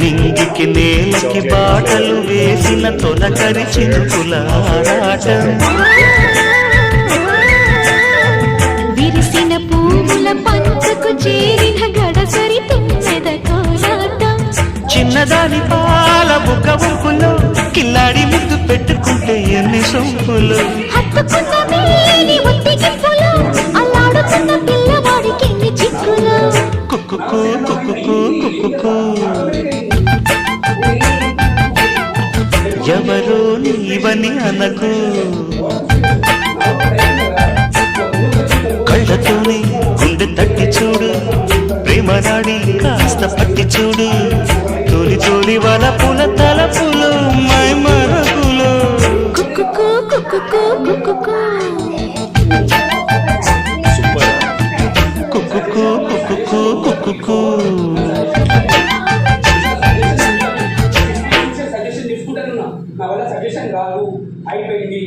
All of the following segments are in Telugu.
నింగికి నేలకి బాటలు వేసిన తొలకరి చినుకుల ఆరాటం విరిసిన పూల పంచకు చేరిన గడసరి తుమ్మెద కోలాటం చిన్నదాని పాల బుక్క వంపులో కిల్లాడి ముద్దు పెట్టుకుంటే ఎన్ని సొంపులు హత్తుకున్న మేని ఒత్తికిప్పులు అల్లాడుతున్న పిల్లవాడికి ఎన్ని చిక్కులు కుక్కుకు కుక్కుకు కుక్కుకు ఎవరో నీవని అనకు కళ్ళతోనే గుండె తట్టి చూడు ప్రేమ నాడి కాస్త పట్టి చూడు తోలి తోలి వలపుల తలపులు మై మరపులు కుక్కుకు కుక్కుకు కుక్కుకు కుక్కుకు కుక్కుకు కుక్కుకు నా వల్ల సజెషన్ కాదు అయిపోయింది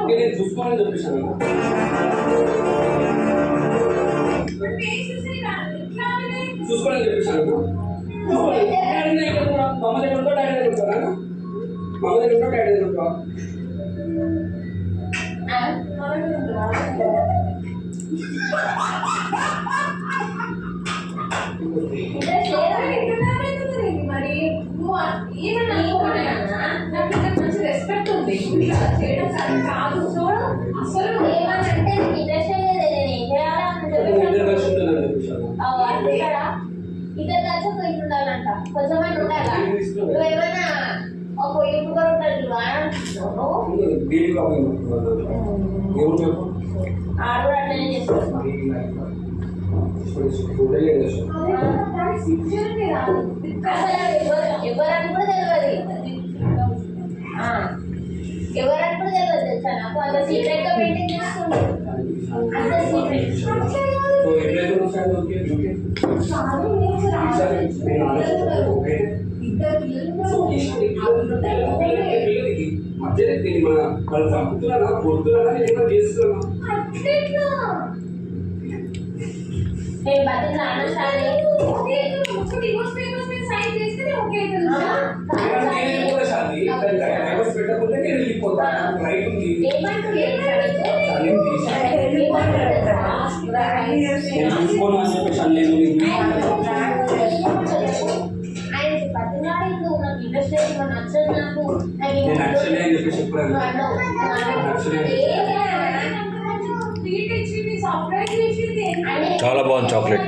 నేను చూసుకోవాలని చెప్పేసాను చూసుకోవాలని చెప్పేసాను మమ్మ దగ్గర ఉంటో డాడీ దగ్గర ఉంటారా మమ్మ దగ్గర ఉంటో డాడీ దగ్గర ఉంటా రెస్పెక్ట్ ఉంది చేయడం కాదు అసలు ఏమనంటే ఇంట్రెస్ట్ ఇద్దరు కలిసి ఒక ఇంటి ఉండాలంట కొంచెమైనా ఉండాలా నువ్వు ఏమైనా ఒక ఇంటి కూడా ఉంటాడు ఆడు అట్లనే చేస్తాను ఎవరని కూడా తెలియదు ఎవరని కూడా తెలియదు తెలుసా నాకు అంత సీక్రెట్ గా మెయింటైన్ చేస్తుంది అంత సీక్రెట్ చాలా బాగుంది చాక్లెట్.